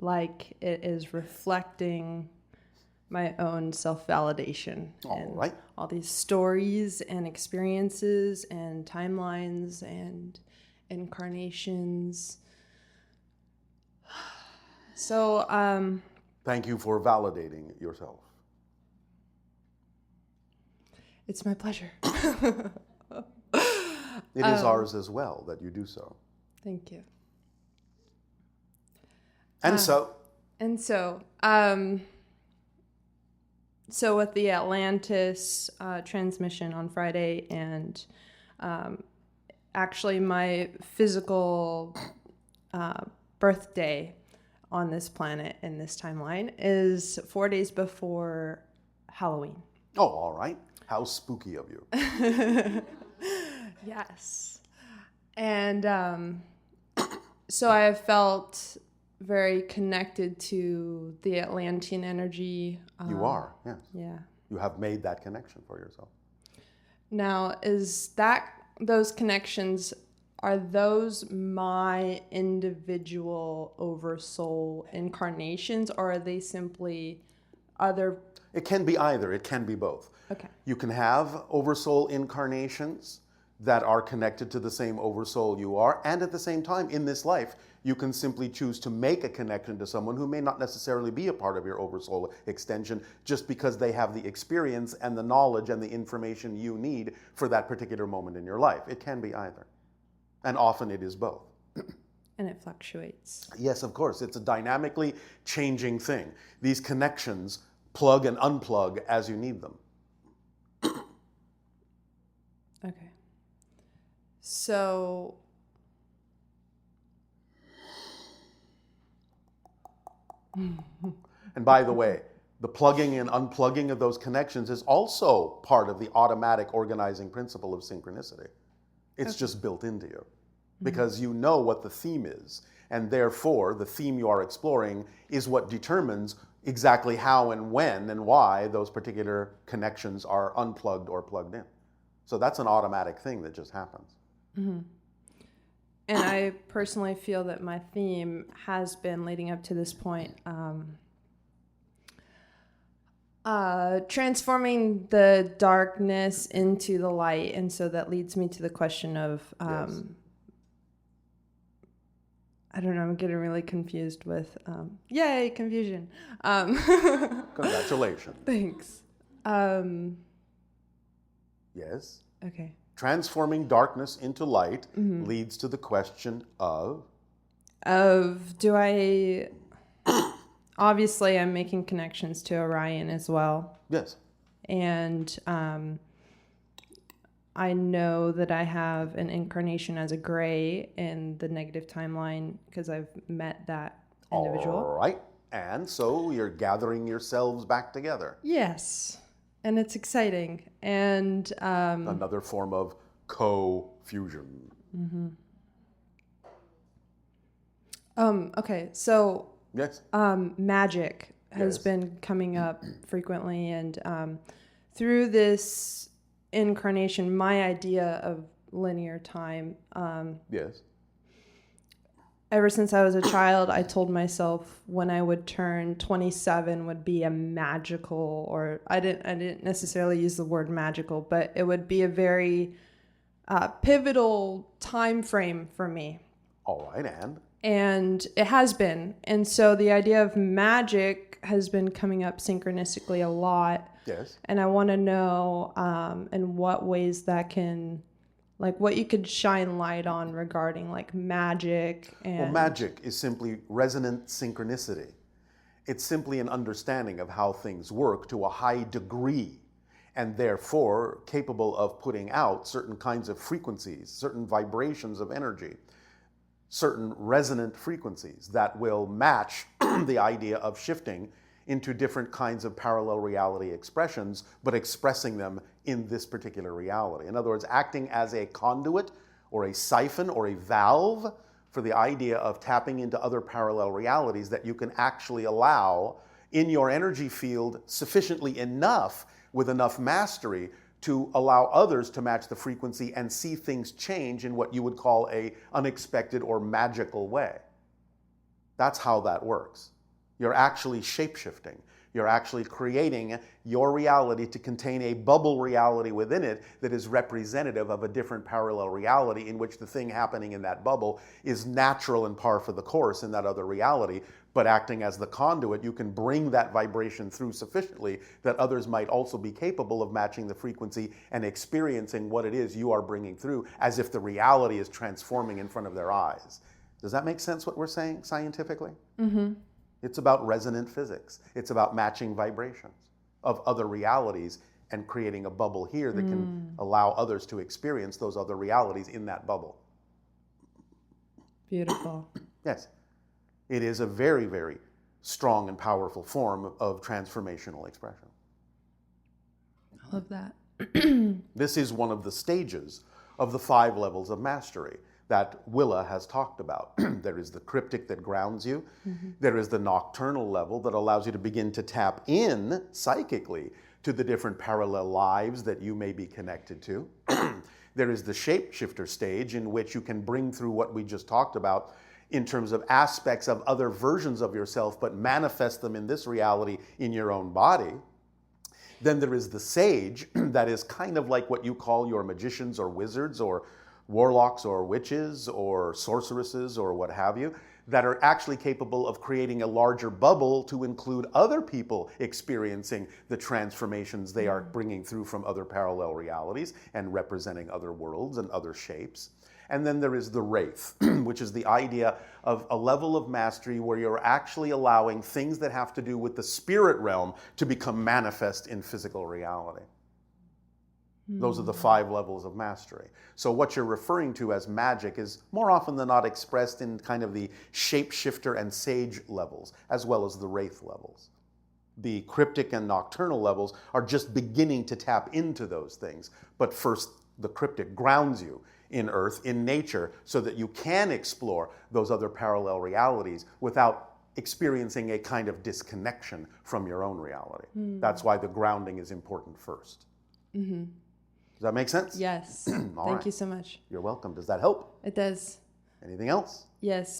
like it is reflecting my own self-validation. All right. All these stories and experiences and timelines and incarnations. So, thank you for validating yourself. it's my pleasure. It is ours as well that you do so. Thank you. And so with the Atlantis transmission on Friday, and actually my physical birthday on this planet in this timeline is 4 days before Halloween. Oh, all right. How spooky of you. Yes. And so I have felt very connected to the Atlantean energy. You are, yes. Yeah. You have made that connection for yourself. Now, those connections, are those my individual oversoul incarnations, or are they simply other? It can be either. It can be both. Okay. You can have oversoul incarnations that are connected to the same oversoul you are, and at the same time, in this life, you can simply choose to make a connection to someone who may not necessarily be a part of your oversoul extension, just because they have the experience and the knowledge and the information you need for that particular moment in your life. It can be either. And often it is both. And it fluctuates. Yes, of course. It's a dynamically changing thing. These connections plug and unplug as you need them. Okay. So and by the way, the plugging and unplugging of those connections is also part of the automatic organizing principle of synchronicity. It's just built into you because you know what the theme is, and therefore the theme you are exploring is what determines exactly how and when and why those particular connections are unplugged or plugged in. So that's an automatic thing that just happens. Mm-hmm. And I personally feel that my theme has been, leading up to this point, transforming the darkness into the light. And so that leads me to the question of, Yes. I don't know, I'm getting really confused with, yay, confusion. Congratulations. Thanks. Yes. Okay. Transforming darkness into light leads to the question of Do I... Obviously, I'm making connections to Orion as well. Yes. And I know that I have an incarnation as a gray in the negative timeline because I've met that individual. All right. And so you're gathering yourselves back together. Yes. And it's exciting. And another form of co-fusion. Mm-hmm. Okay, so yes. Magic has been coming up frequently, and through this incarnation, my idea of linear time. Yes. Ever since I was a child, I told myself when I would turn 27 would be a magical, or I didn't necessarily use the word magical, but it would be a very pivotal time frame for me. All right, and it has been. And so the idea of magic has been coming up synchronistically a lot. Yes. And I want to know in what ways that can, like, what you could shine light on regarding like magic. And well, magic is simply resonant synchronicity. It's simply an understanding of how things work to a high degree, and therefore capable of putting out certain kinds of frequencies, certain vibrations of energy, certain resonant frequencies that will match the idea of shifting into different kinds of parallel reality expressions, but expressing them in this particular reality. In other words, acting as a conduit or a siphon or a valve for the idea of tapping into other parallel realities that you can actually allow in your energy field sufficiently enough, with enough mastery, to allow others to match the frequency and see things change in what you would call a unexpected or magical way. That's how that works. You're actually shape-shifting. You're actually creating your reality to contain a bubble reality within it that is representative of a different parallel reality in which the thing happening in that bubble is natural and par for the course in that other reality, but acting as the conduit, you can bring that vibration through sufficiently that others might also be capable of matching the frequency and experiencing what it is you are bringing through as if the reality is transforming in front of their eyes. Does that make sense what we're saying scientifically? Mm-hmm. It's about resonant physics. It's about matching vibrations of other realities and creating a bubble here that can allow others to experience those other realities in that bubble. Beautiful. Yes. It is a very, very strong and powerful form of transformational expression. I love that. This is one of the stages of the 5 levels of mastery that Willa has talked about. There is the cryptic that grounds you. Mm-hmm. There is the nocturnal level that allows you to begin to tap in psychically to the different parallel lives that you may be connected to. There is the shapeshifter stage in which you can bring through what we just talked about in terms of aspects of other versions of yourself, but manifest them in this reality in your own body. Then there is the sage that is kind of like what you call your magicians or wizards or warlocks or witches or sorceresses or what have you, that are actually capable of creating a larger bubble to include other people experiencing the transformations they are bringing through from other parallel realities and representing other worlds and other shapes. And then there is the wraith, which is the idea of a level of mastery where you're actually allowing things that have to do with the spirit realm to become manifest in physical reality. Those are the 5 levels of mastery. So what you're referring to as magic is more often than not expressed in kind of the shapeshifter and sage levels, as well as the wraith levels. The cryptic and nocturnal levels are just beginning to tap into those things. But first, the cryptic grounds you in earth, in nature, so that you can explore those other parallel realities without experiencing a kind of disconnection from your own reality. That's why the grounding is important first. Mm-hmm. Does that make sense? Yes. Thank you so much. You're welcome. Does that help? It does. Anything else? Yes.